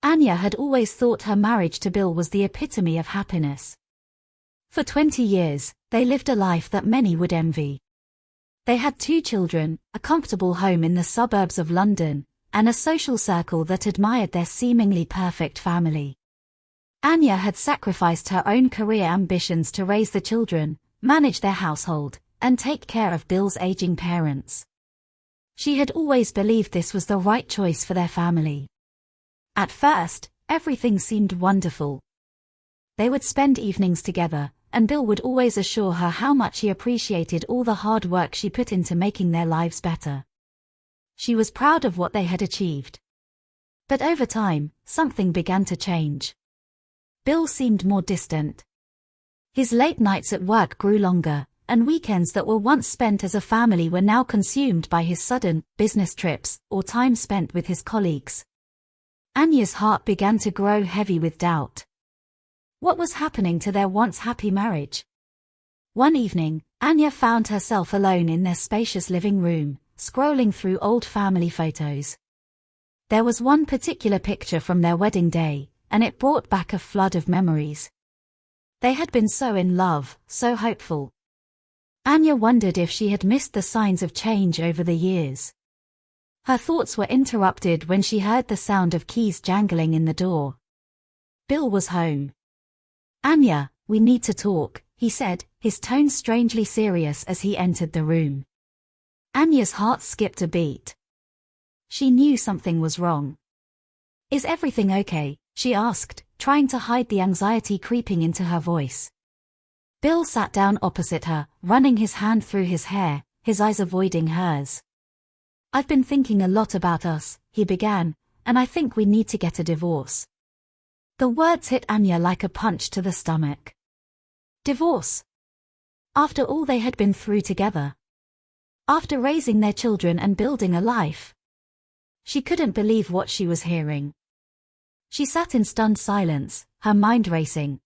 Anya had always thought her marriage to Bill was the epitome of happiness. For 20 years, they lived a life that many would envy. They had 2 children, a comfortable home in the suburbs of London, and a social circle that admired their seemingly perfect family. Anya had sacrificed her own career ambitions to raise the children, manage their household, and take care of Bill's aging parents. She had always believed this was the right choice for their family. At first, everything seemed wonderful. They would spend evenings together, and Bill would always assure her how much he appreciated all the hard work she put into making their lives better. She was proud of what they had achieved. But over time, something began to change. Bill seemed more distant. His late nights at work grew longer, and weekends that were once spent as a family were now consumed by his sudden business trips or time spent with his colleagues. Anya's heart began to grow heavy with doubt. What was happening to their once happy marriage? One evening, Anya found herself alone in their spacious living room, scrolling through old family photos. There was one particular picture from their wedding day, and it brought back a flood of memories. They had been so in love, so hopeful. Anya wondered if she had missed the signs of change over the years. Her thoughts were interrupted when she heard the sound of keys jangling in the door. Bill was home. "Anya, we need to talk," he said, his tone strangely serious as he entered the room. Anya's heart skipped a beat. She knew something was wrong. "Is everything okay?" she asked, trying to hide the anxiety creeping into her voice. Bill sat down opposite her, running his hand through his hair, his eyes avoiding hers. "I've been thinking a lot about us," he began, "and I think we need to get a divorce." The words hit Anya like a punch to the stomach. Divorce? After all they had been through together? After raising their children and building a life? She couldn't believe what she was hearing. She sat in stunned silence, her mind racing.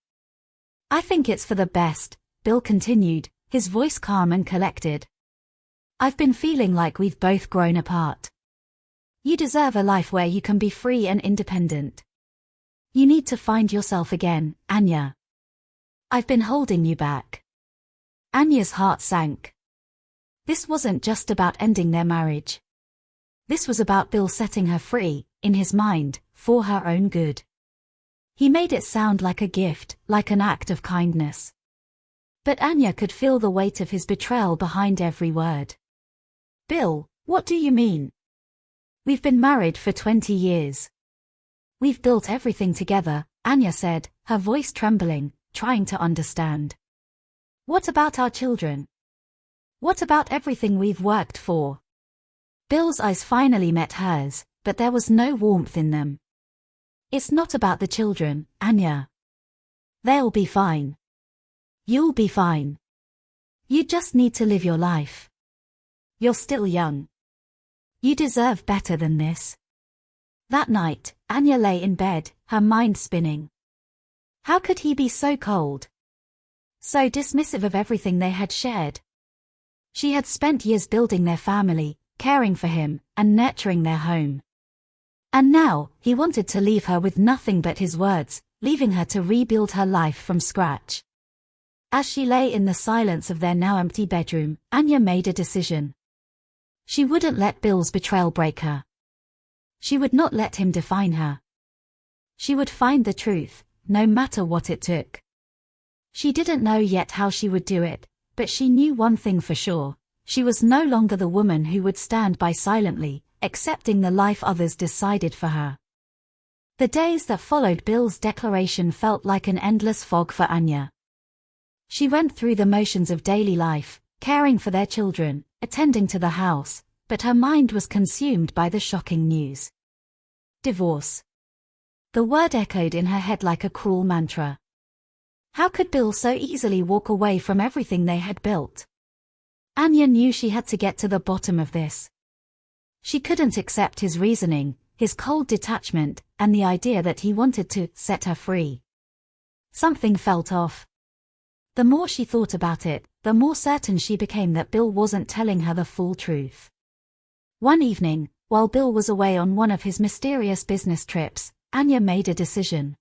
"I think it's for the best," Bill continued, his voice calm and collected. "I've been feeling like we've both grown apart. You deserve a life where you can be free and independent. You need to find yourself again, Anya. I've been holding you back." Anya's heart sank. This wasn't just about ending their marriage. This was about Bill setting her free, in his mind, for her own good. He made it sound like a gift, like an act of kindness. But Anya could feel the weight of his betrayal behind every word. "Bill, what do you mean? We've been married for 20 years. We've built everything together," Anya said, her voice trembling, trying to understand. "What about our children? What about everything we've worked for?" Bill's eyes finally met hers, but there was no warmth in them. "It's not about the children, Anya. They'll be fine. You'll be fine. You just need to live your life. You're still young. You deserve better than this." That night, Anya lay in bed, her mind spinning. How could he be so cold? So dismissive of everything they had shared? She had spent years building their family, caring for him, and nurturing their home. And now, he wanted to leave her with nothing but his words, leaving her to rebuild her life from scratch. As she lay in the silence of their now empty bedroom, Anya made a decision. She wouldn't let Bill's betrayal break her. She would not let him define her. She would find the truth, no matter what it took. She didn't know yet how she would do it, but she knew one thing for sure. She was no longer the woman who would stand by silently, accepting the life others decided for her. The days that followed Bill's declaration felt like an endless fog for Anya. She went through the motions of daily life, caring for their children, attending to the house, but her mind was consumed by the shocking news. Divorce. The word echoed in her head like a cruel mantra. How could Bill so easily walk away from everything they had built? Anya knew she had to get to the bottom of this. She couldn't accept his reasoning, his cold detachment, and the idea that he wanted to set her free. Something felt off. The more she thought about it, the more certain she became that Bill wasn't telling her the full truth. One evening, while Bill was away on one of his mysterious business trips, Anya made a decision.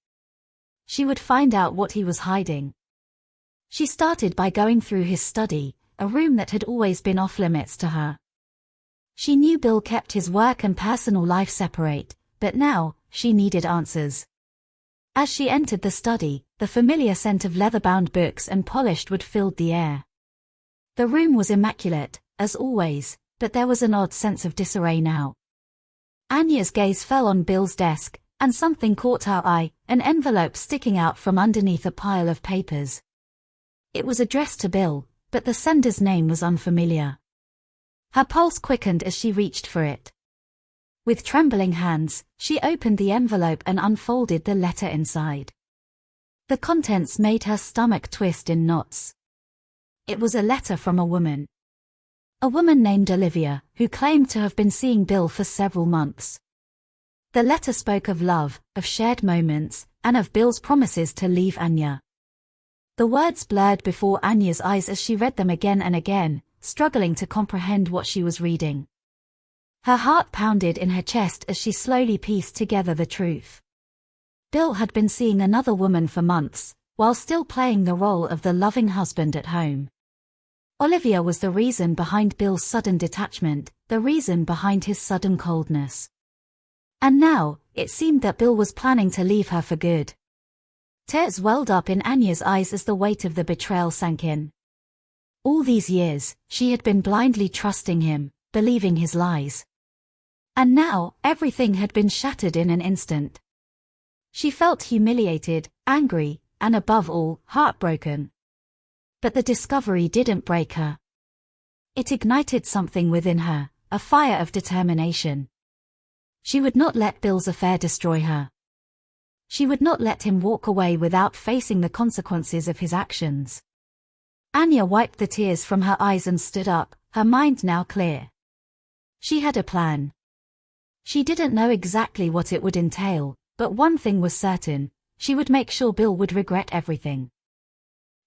She would find out what he was hiding. She started by going through his study, a room that had always been off-limits to her. She knew Bill kept his work and personal life separate, but now, she needed answers. As she entered the study, the familiar scent of leather-bound books and polished wood filled the air. The room was immaculate, as always, but there was an odd sense of disarray now. Anya's gaze fell on Bill's desk, and something caught her eye, an envelope sticking out from underneath a pile of papers. It was addressed to Bill, but the sender's name was unfamiliar. Her pulse quickened as she reached for it. With trembling hands, she opened the envelope and unfolded the letter inside. The contents made her stomach twist in knots. It was a letter from a woman. A woman named Olivia, who claimed to have been seeing Bill for several months. The letter spoke of love, of shared moments, and of Bill's promises to leave Anya. The words blurred before Anya's eyes as she read them again and again, struggling to comprehend what she was reading. Her heart pounded in her chest as she slowly pieced together the truth. Bill had been seeing another woman for months, while still playing the role of the loving husband at home. Olivia was the reason behind Bill's sudden detachment, the reason behind his sudden coldness. And now, it seemed that Bill was planning to leave her for good. Tears welled up in Anya's eyes as the weight of the betrayal sank in. All these years, she had been blindly trusting him, believing his lies. And now, everything had been shattered in an instant. She felt humiliated, angry, and above all, heartbroken. But the discovery didn't break her. It ignited something within her, a fire of determination. She would not let Bill's affair destroy her. She would not let him walk away without facing the consequences of his actions. Anya wiped the tears from her eyes and stood up, her mind now clear. She had a plan. She didn't know exactly what it would entail, but one thing was certain, she would make sure Bill would regret everything.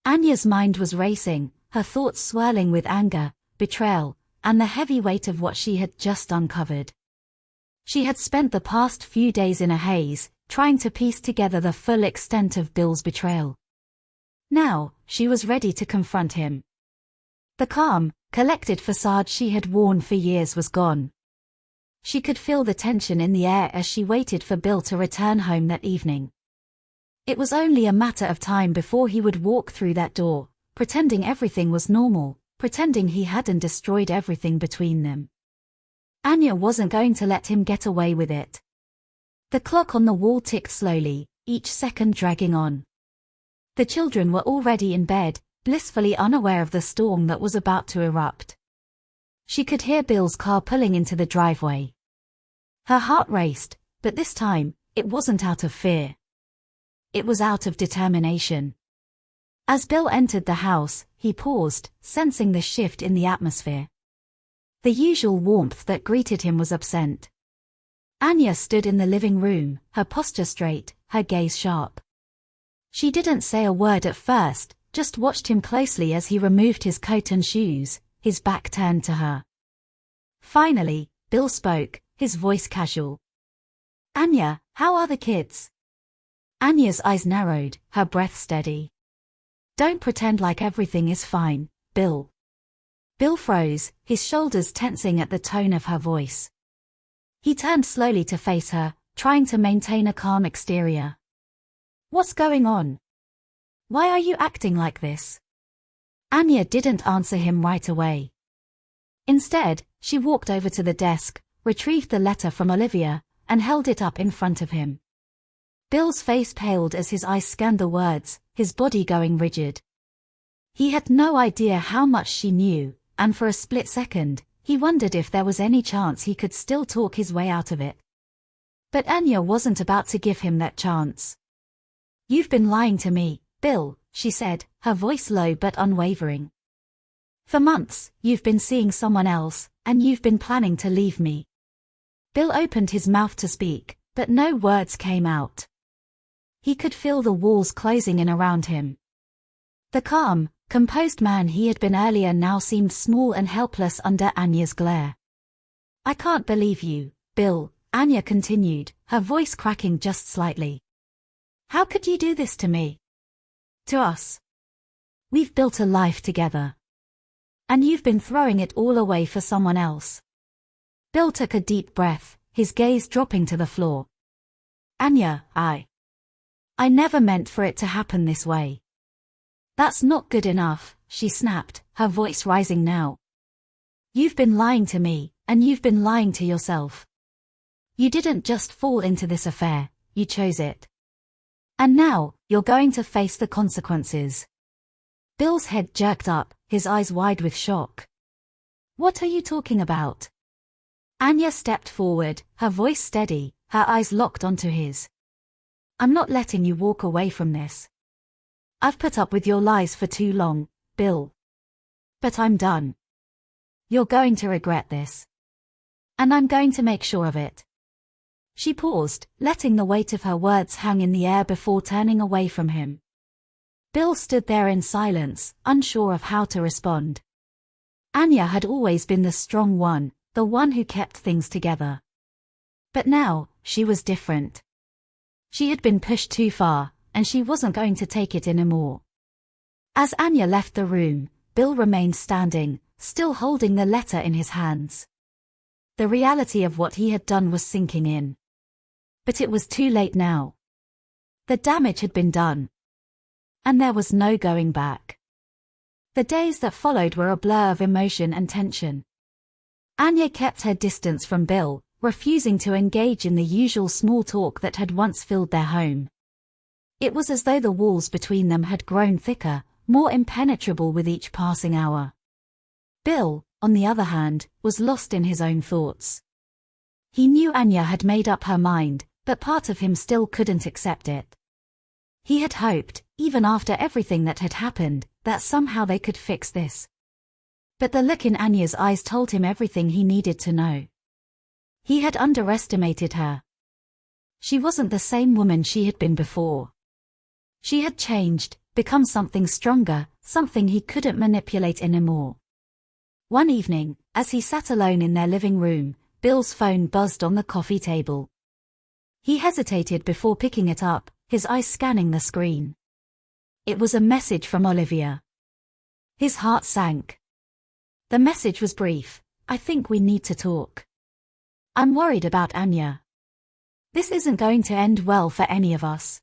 Anya's mind was racing, her thoughts swirling with anger, betrayal, and the heavy weight of what she had just uncovered. She had spent the past few days in a haze, trying to piece together the full extent of Bill's betrayal. Now, she was ready to confront him. The calm, collected facade she had worn for years was gone. She could feel the tension in the air as she waited for Bill to return home that evening. It was only a matter of time before he would walk through that door, pretending everything was normal, pretending he hadn't destroyed everything between them. Anya wasn't going to let him get away with it. The clock on the wall ticked slowly, each second dragging on. The children were already in bed, blissfully unaware of the storm that was about to erupt. She could hear Bill's car pulling into the driveway. Her heart raced, but this time, it wasn't out of fear. It was out of determination. As Bill entered the house, he paused, sensing the shift in the atmosphere. The usual warmth that greeted him was absent. Anya stood in the living room, her posture straight, her gaze sharp. She didn't say a word at first, just watched him closely as he removed his coat and shoes, his back turned to her. Finally, Bill spoke, his voice casual. "Anya, how are the kids?" Anya's eyes narrowed, her breath steady. "Don't pretend like everything is fine, Bill." Bill froze, his shoulders tensing at the tone of her voice. He turned slowly to face her, trying to maintain a calm exterior. "What's going on? Why are you acting like this?" Anya didn't answer him right away. Instead, she walked over to the desk, retrieved the letter from Olivia, and held it up in front of him. Bill's face paled as his eyes scanned the words, his body going rigid. He had no idea how much she knew, and for a split second, he wondered if there was any chance he could still talk his way out of it. But Anya wasn't about to give him that chance. "You've been lying to me, Bill," she said, her voice low but unwavering. "For months, you've been seeing someone else, and you've been planning to leave me." Bill opened his mouth to speak, but no words came out. He could feel the walls closing in around him. The calm, composed man he had been earlier now seemed small and helpless under Anya's glare. "I can't believe you, Bill," Anya continued, her voice cracking just slightly. How could you do this to me? To us? We've built a life together. And you've been throwing it all away for someone else. Bill took a deep breath, his gaze dropping to the floor. Anya, I never meant for it to happen this way. That's not good enough, she snapped, her voice rising now. You've been lying to me, and you've been lying to yourself. You didn't just fall into this affair, you chose it. And now, you're going to face the consequences. Bill's head jerked up, his eyes wide with shock. What are you talking about? Anya stepped forward, her voice steady, her eyes locked onto his. I'm not letting you walk away from this. I've put up with your lies for too long, Bill. But I'm done. You're going to regret this. And I'm going to make sure of it. She paused, letting the weight of her words hang in the air before turning away from him. Bill stood there in silence, unsure of how to respond. Anya had always been the strong one, the one who kept things together. But now, she was different. She had been pushed too far, and she wasn't going to take it anymore. As Anya left the room, Bill remained standing, still holding the letter in his hands. The reality of what he had done was sinking in. But it was too late now. The damage had been done. And there was no going back. The days that followed were a blur of emotion and tension. Anya kept her distance from Bill, refusing to engage in the usual small talk that had once filled their home. It was as though the walls between them had grown thicker, more impenetrable with each passing hour. Bill, on the other hand, was lost in his own thoughts. He knew Anya had made up her mind, but part of him still couldn't accept it. He had hoped, even after everything that had happened, that somehow they could fix this. But the look in Anya's eyes told him everything he needed to know. He had underestimated her. She wasn't the same woman she had been before. She had changed, become something stronger, something he couldn't manipulate anymore. One evening, as he sat alone in their living room, Bill's phone buzzed on the coffee table. He hesitated before picking it up, his eyes scanning the screen. It was a message from Olivia. His heart sank. The message was brief. I think we need to talk. I'm worried about Anya. This isn't going to end well for any of us.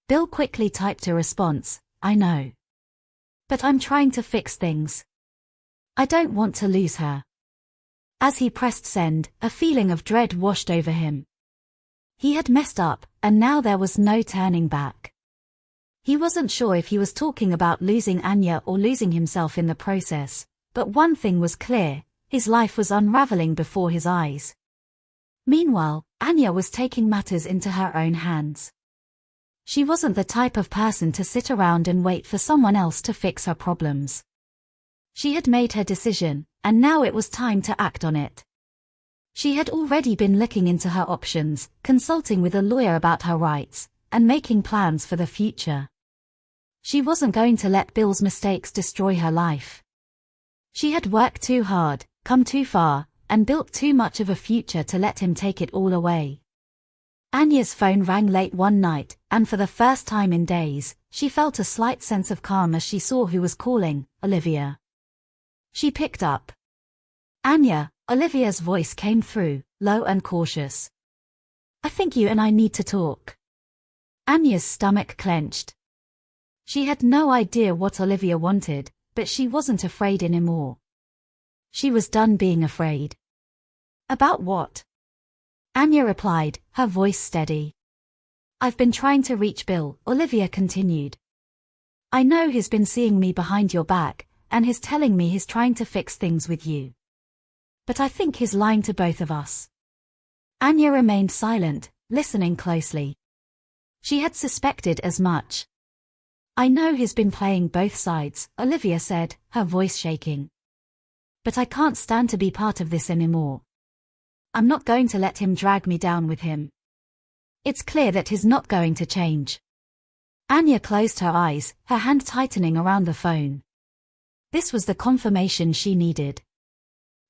Bill quickly typed a response, I know. But I'm trying to fix things. I don't want to lose her. As he pressed send, a feeling of dread washed over him. He had messed up, and now there was no turning back. He wasn't sure if he was talking about losing Anya or losing himself in the process, but one thing was clear, his life was unraveling before his eyes. Meanwhile, Anya was taking matters into her own hands. She wasn't the type of person to sit around and wait for someone else to fix her problems. She had made her decision, and now it was time to act on it. She had already been looking into her options, consulting with a lawyer about her rights, and making plans for the future. She wasn't going to let Bill's mistakes destroy her life. She had worked too hard, come too far, and built too much of a future to let him take it all away. Anya's phone rang late one night, and for the first time in days, she felt a slight sense of calm as she saw who was calling, Olivia. She picked up. Anya, Olivia's voice came through, low and cautious. I think you and I need to talk. Anya's stomach clenched. She had no idea what Olivia wanted, but she wasn't afraid anymore. She was done being afraid. About what? Anya replied, her voice steady. I've been trying to reach Bill, Olivia continued. I know he's been seeing me behind your back, and he's telling me he's trying to fix things with you. But I think he's lying to both of us. Anya remained silent, listening closely. She had suspected as much. I know he's been playing both sides, Olivia said, her voice shaking. But I can't stand to be part of this anymore. I'm not going to let him drag me down with him. It's clear that he's not going to change. Anya closed her eyes, her hand tightening around the phone. This was the confirmation she needed.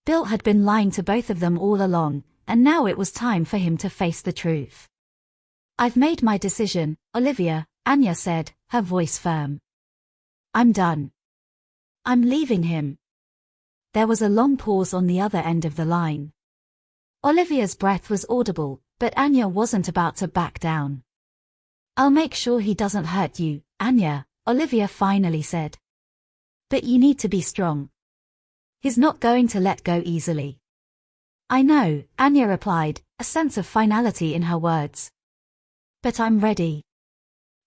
Bill had been lying to both of them all along, and now it was time for him to face the truth. "I've made my decision, Olivia," Anya said, her voice firm. "I'm done. I'm leaving him." There was a long pause on the other end of the line. Olivia's breath was audible, but Anya wasn't about to back down. "I'll make sure he doesn't hurt you, Anya," Olivia finally said. "But you need to be strong. He's not going to let go easily." "I know," Anya replied, a sense of finality in her words. "But I'm ready."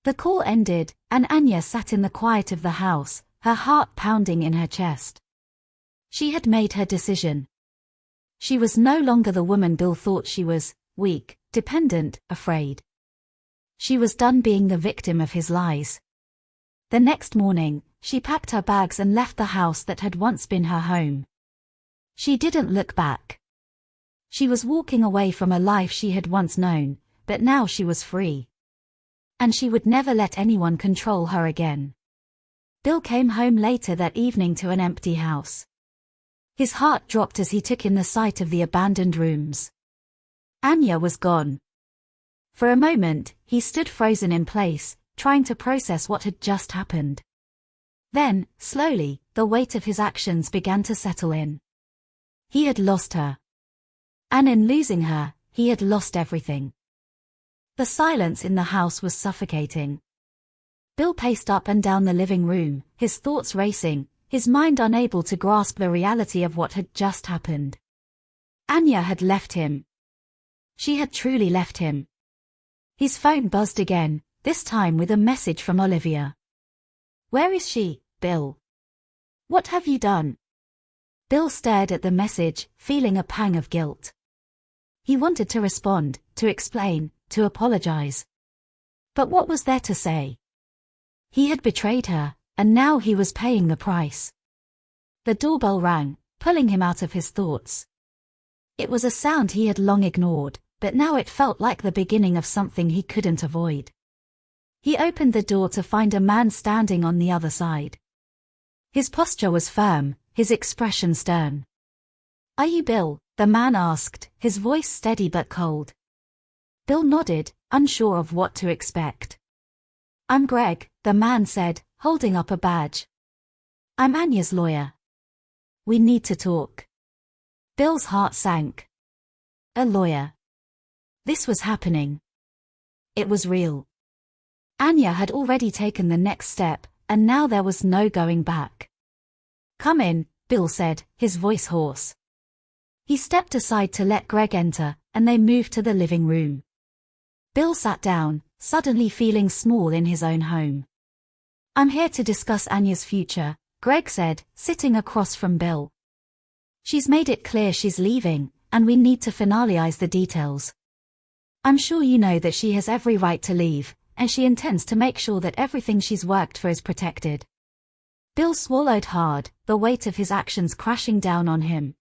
The call ended, and Anya sat in the quiet of the house, her heart pounding in her chest. She had made her decision. She was no longer the woman Bill thought she was, weak, dependent, afraid. She was done being the victim of his lies. The next morning, she packed her bags and left the house that had once been her home. She didn't look back. She was walking away from a life she had once known, but now she was free. And she would never let anyone control her again. Bill came home later that evening to an empty house. His heart dropped as he took in the sight of the abandoned rooms. Anya was gone. For a moment, he stood frozen in place, trying to process what had just happened. Then, slowly, the weight of his actions began to settle in. He had lost her. And in losing her, he had lost everything. The silence in the house was suffocating. Bill paced up and down the living room, his thoughts racing, his mind unable to grasp the reality of what had just happened. Anya had left him. She had truly left him. His phone buzzed again, this time with a message from Olivia. "Where is she, Bill? What have you done?" Bill stared at the message, feeling a pang of guilt. He wanted to respond, to explain, to apologize. But what was there to say? He had betrayed her, and now he was paying the price. The doorbell rang, pulling him out of his thoughts. It was a sound he had long ignored, but now it felt like the beginning of something he couldn't avoid. He opened the door to find a man standing on the other side. His posture was firm, his expression stern. "Are you Bill?" the man asked, his voice steady but cold. Bill nodded, unsure of what to expect. "I'm Greg," the man said, holding up a badge. "I'm Anya's lawyer. We need to talk." Bill's heart sank. A lawyer. This was happening. It was real. Anya had already taken the next step, and now there was no going back. "Come in," Bill said, his voice hoarse. He stepped aside to let Greg enter, and they moved to the living room. Bill sat down, suddenly feeling small in his own home. "I'm here to discuss Anya's future," Greg said, sitting across from Bill. "She's made it clear she's leaving, and we need to finalize the details. I'm sure you know that she has every right to leave, and she intends to make sure that everything she's worked for is protected." Bill swallowed hard, the weight of his actions crashing down on him.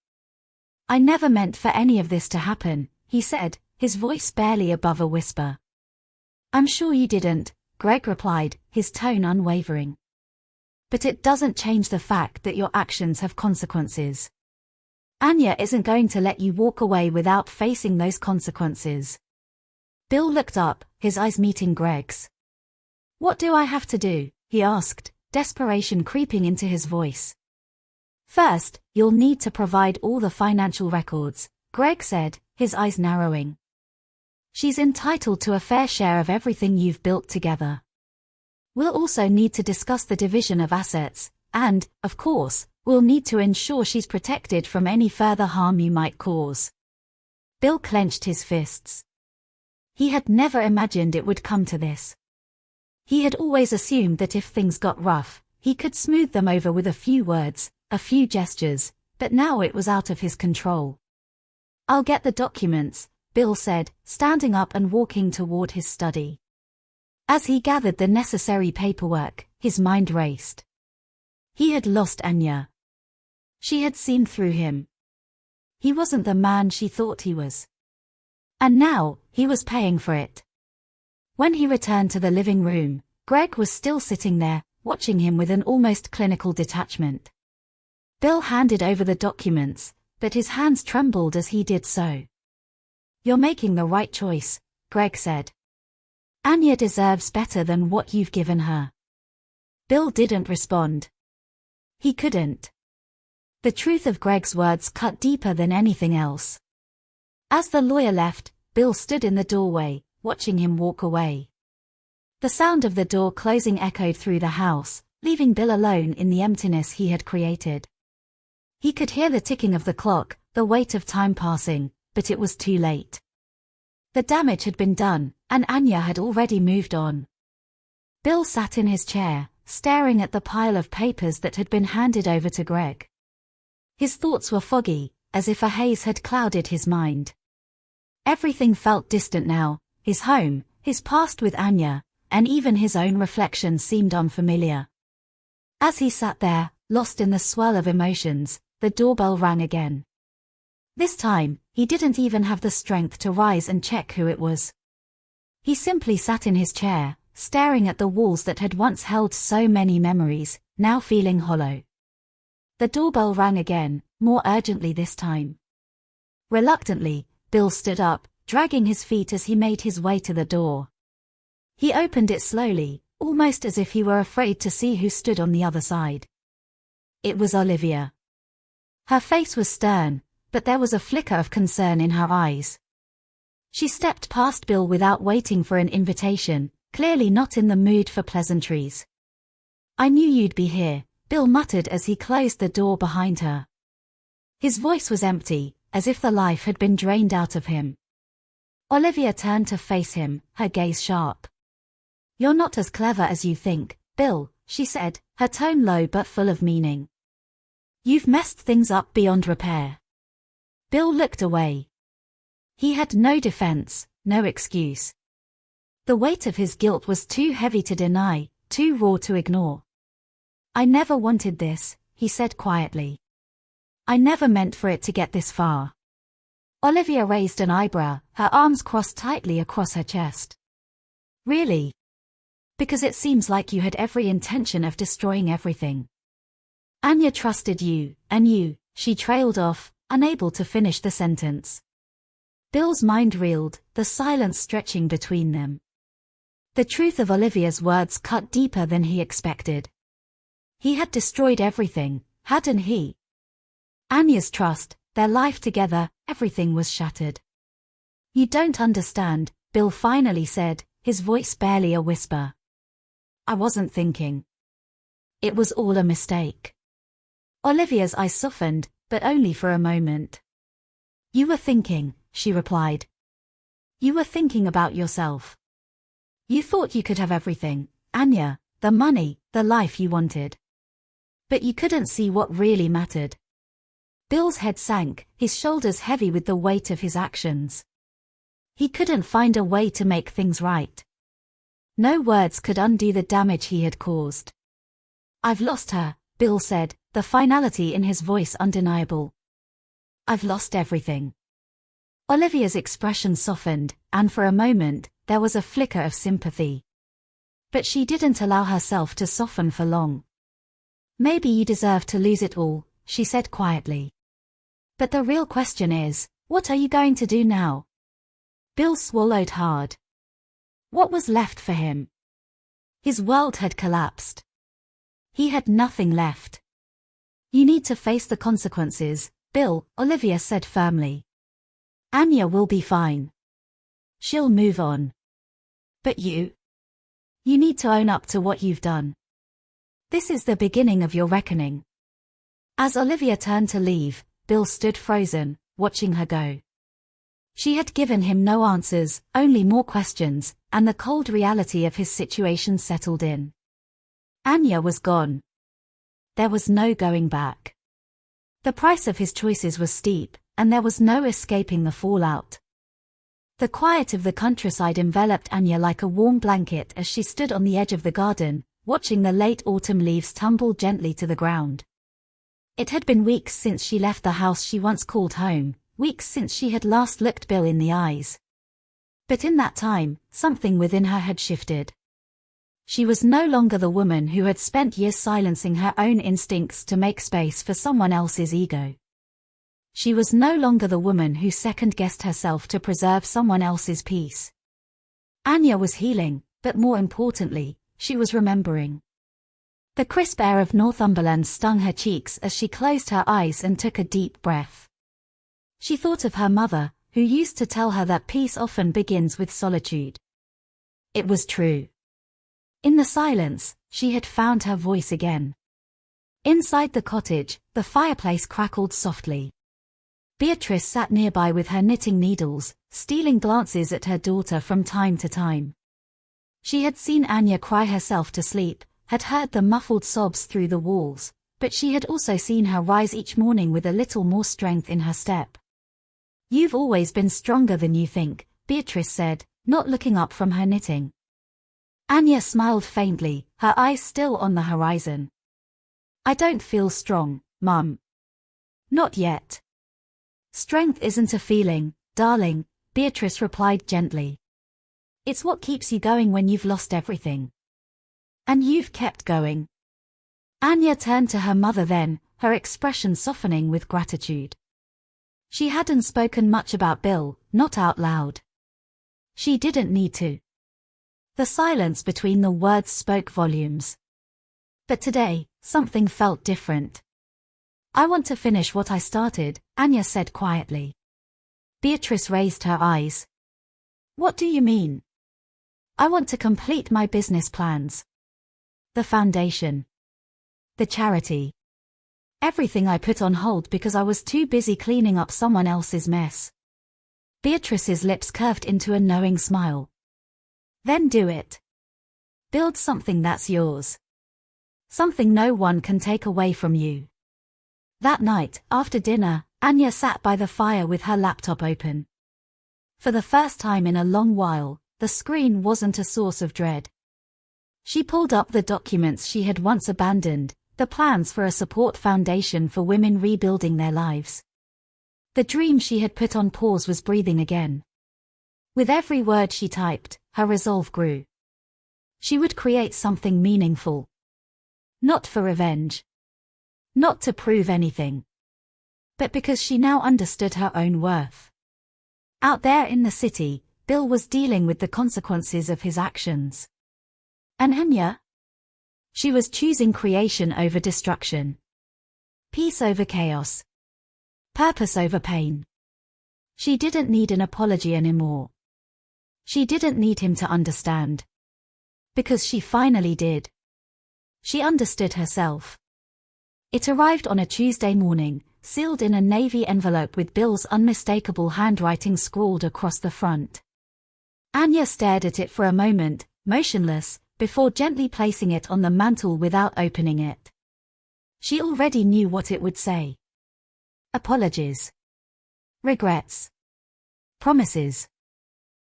"I never meant for any of this to happen," he said, his voice barely above a whisper. "I'm sure you didn't," Greg replied, his tone unwavering. "But it doesn't change the fact that your actions have consequences. Anya isn't going to let you walk away without facing those consequences." Bill looked up, his eyes meeting Greg's. "What do I have to do?" he asked, desperation creeping into his voice. "First, you'll need to provide all the financial records," Greg said, his eyes narrowing. "She's entitled to a fair share of everything you've built together. We'll also need to discuss the division of assets, and, of course, we'll need to ensure she's protected from any further harm you might cause." Bill clenched his fists. He had never imagined it would come to this. He had always assumed that if things got rough, he could smooth them over with a few words, a few gestures, but now it was out of his control. "I'll get the documents," Bill said, standing up and walking toward his study. As he gathered the necessary paperwork, his mind raced. He had lost Anya. She had seen through him. He wasn't the man she thought he was. And now, he was paying for it. When he returned to the living room, Greg was still sitting there, watching him with an almost clinical detachment. Bill handed over the documents, but his hands trembled as he did so. You're making the right choice, Greg said. Anya deserves better than what you've given her. Bill didn't respond. He couldn't. The truth of Greg's words cut deeper than anything else. As the lawyer left, Bill stood in the doorway, watching him walk away. The sound of the door closing echoed through the house, leaving Bill alone in the emptiness he had created. He could hear the ticking of the clock, the weight of time passing, but it was too late. The damage had been done, and Anya had already moved on. Bill sat in his chair, staring at the pile of papers that had been handed over to Greg. His thoughts were foggy, as if a haze had clouded his mind. Everything felt distant now, his home, his past with Anya, and even his own reflection seemed unfamiliar. As he sat there, lost in the swirl of emotions, the doorbell rang again. This time, he didn't even have the strength to rise and check who it was. He simply sat in his chair, staring at the walls that had once held so many memories, now feeling hollow. The doorbell rang again, more urgently this time. Reluctantly, Bill stood up, dragging his feet as he made his way to the door. He opened it slowly, almost as if he were afraid to see who stood on the other side. It was Olivia. Her face was stern, but there was a flicker of concern in her eyes. She stepped past Bill without waiting for an invitation, clearly not in the mood for pleasantries. "I knew you'd be here," Bill muttered as he closed the door behind her. His voice was empty, as if the life had been drained out of him. Olivia turned to face him, her gaze sharp. "You're not as clever as you think, Bill," she said, her tone low but full of meaning. "You've messed things up beyond repair." Bill looked away. He had no defense, no excuse. The weight of his guilt was too heavy to deny, too raw to ignore. "I never wanted this," he said quietly. "I never meant for it to get this far." Olivia raised an eyebrow, her arms crossed tightly across her chest. "Really? Because it seems like you had every intention of destroying everything." "Anya trusted you, and you," she trailed off, unable to finish the sentence. Bill's mind reeled, the silence stretching between them. The truth of Olivia's words cut deeper than he expected. He had destroyed everything, hadn't he? Anya's trust, their life together, everything was shattered. "You don't understand," Bill finally said, his voice barely a whisper. "I wasn't thinking. It was all a mistake." Olivia's eyes softened, but only for a moment. "You were thinking," she replied. "You were thinking about yourself. You thought you could have everything, Anya, the money, the life you wanted. But you couldn't see what really mattered." Bill's head sank, his shoulders heavy with the weight of his actions. He couldn't find a way to make things right. No words could undo the damage he had caused. "I've lost her," Bill said, the finality in his voice undeniable. "I've lost everything." Olivia's expression softened, and for a moment, there was a flicker of sympathy. But she didn't allow herself to soften for long. "Maybe you deserve to lose it all," she said quietly. "But the real question is, what are you going to do now?" Bill swallowed hard. What was left for him? His world had collapsed. He had nothing left. "You need to face the consequences, Bill," Olivia said firmly. "Anya will be fine. She'll move on. But you need to own up to what you've done. This is the beginning of your reckoning." As Olivia turned to leave, Bill stood frozen, watching her go. She had given him no answers, only more questions, and the cold reality of his situation settled in. Anya was gone. There was no going back. The price of his choices was steep, and there was no escaping the fallout. The quiet of the countryside enveloped Anya like a warm blanket as she stood on the edge of the garden, watching the late autumn leaves tumble gently to the ground. It had been weeks since she left the house she once called home, weeks since she had last looked Bill in the eyes. But in that time, something within her had shifted. She was no longer the woman who had spent years silencing her own instincts to make space for someone else's ego. She was no longer the woman who second-guessed herself to preserve someone else's peace. Anya was healing, but more importantly, she was remembering. The crisp air of Northumberland stung her cheeks as she closed her eyes and took a deep breath. She thought of her mother, who used to tell her that peace often begins with solitude. It was true. In the silence, she had found her voice again. Inside the cottage, the fireplace crackled softly. Beatrice sat nearby with her knitting needles, stealing glances at her daughter from time to time. She had seen Anya cry herself to sleep, had heard the muffled sobs through the walls, but she had also seen her rise each morning with a little more strength in her step. "You've always been stronger than you think," Beatrice said, not looking up from her knitting. Anya smiled faintly, her eyes still on the horizon. "I don't feel strong, Mum." "Not yet." "Strength isn't a feeling, darling," Beatrice replied gently. "It's what keeps you going when you've lost everything. And you've kept going." Anya turned to her mother then, her expression softening with gratitude. She hadn't spoken much about Bill, not out loud. She didn't need to. The silence between the words spoke volumes. But today, something felt different. "I want to finish what I started," Anya said quietly. Beatrice raised her eyes. "What do you mean?" "I want to complete my business plans. The foundation. The charity. Everything I put on hold because I was too busy cleaning up someone else's mess." Beatrice's lips curved into a knowing smile. "Then do it. Build something that's yours. Something no one can take away from you." That night, after dinner, Anya sat by the fire with her laptop open. For the first time in a long while, the screen wasn't a source of dread. She pulled up the documents she had once abandoned, the plans for a support foundation for women rebuilding their lives. The dream she had put on pause was breathing again. With every word she typed, her resolve grew. She would create something meaningful. Not for revenge. Not to prove anything. But because she now understood her own worth. Out there in the city, Bill was dealing with the consequences of his actions. And Anya? She was choosing creation over destruction. Peace over chaos. Purpose over pain. She didn't need an apology anymore. She didn't need him to understand. Because she finally did. She understood herself. It arrived on a Tuesday morning, sealed in a navy envelope with Bill's unmistakable handwriting scrawled across the front. Anya stared at it for a moment, motionless, before gently placing it on the mantel without opening it. She already knew what it would say. Apologies. Regrets. Promises.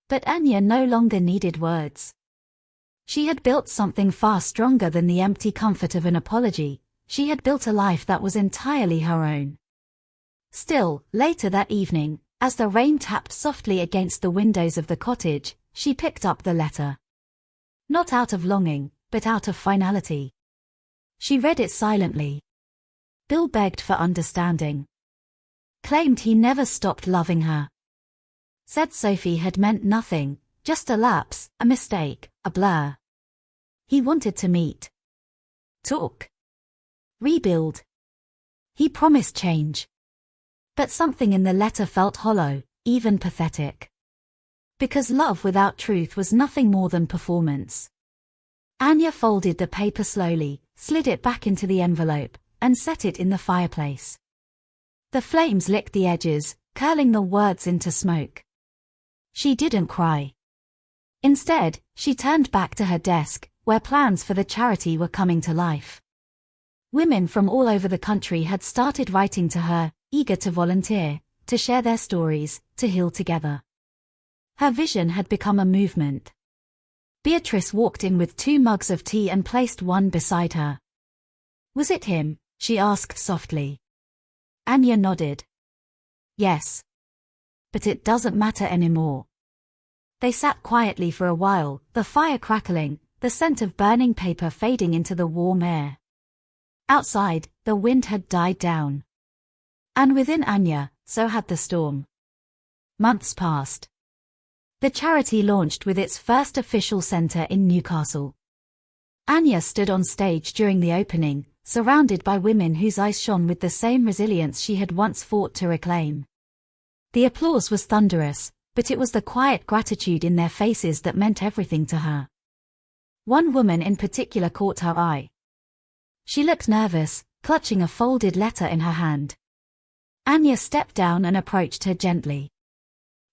But Anya no longer needed words. She had built something far stronger than the empty comfort of an apology. She had built a life that was entirely her own. Still, later that evening, as the rain tapped softly against the windows of the cottage, she picked up the letter. Not out of longing, but out of finality. She read it silently. Bill begged for understanding. Claimed he never stopped loving her. Said Sophie had meant nothing, just a lapse, a mistake, a blur. He wanted to meet. Talk. Rebuild. He promised change. But something in the letter felt hollow, even pathetic. Because love without truth was nothing more than performance. Anya folded the paper slowly, slid it back into the envelope, and set it in the fireplace. The flames licked the edges, curling the words into smoke. She didn't cry. Instead, she turned back to her desk, where plans for the charity were coming to life. Women from all over the country had started writing to her, eager to volunteer, to share their stories, to heal together. Her vision had become a movement. Beatrice walked in with 2 mugs of tea and placed one beside her. Was it him? She asked softly. Anya nodded. Yes. But it doesn't matter anymore. They sat quietly for a while, the fire crackling, the scent of burning paper fading into the warm air. Outside, the wind had died down. And within Anya, so had the storm. Months passed. The charity launched with its first official center in Newcastle. Anya stood on stage during the opening, surrounded by women whose eyes shone with the same resilience she had once fought to reclaim. The applause was thunderous, but it was the quiet gratitude in their faces that meant everything to her. One woman in particular caught her eye. She looked nervous, clutching a folded letter in her hand. Anya stepped down and approached her gently.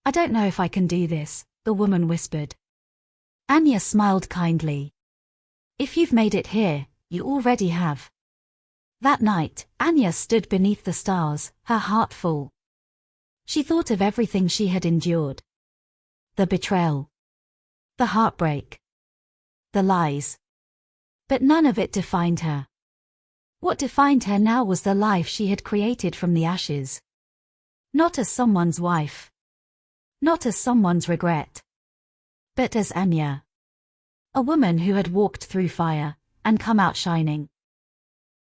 "I don't know if I can do this," the woman whispered. Anya smiled kindly. "If you've made it here, you already have." That night, Anya stood beneath the stars, her heart full. She thought of everything she had endured. The betrayal. The heartbreak. The lies. But none of it defined her. What defined her now was the life she had created from the ashes. Not as someone's wife. Not as someone's regret. But as Anya. A woman who had walked through fire, and come out shining.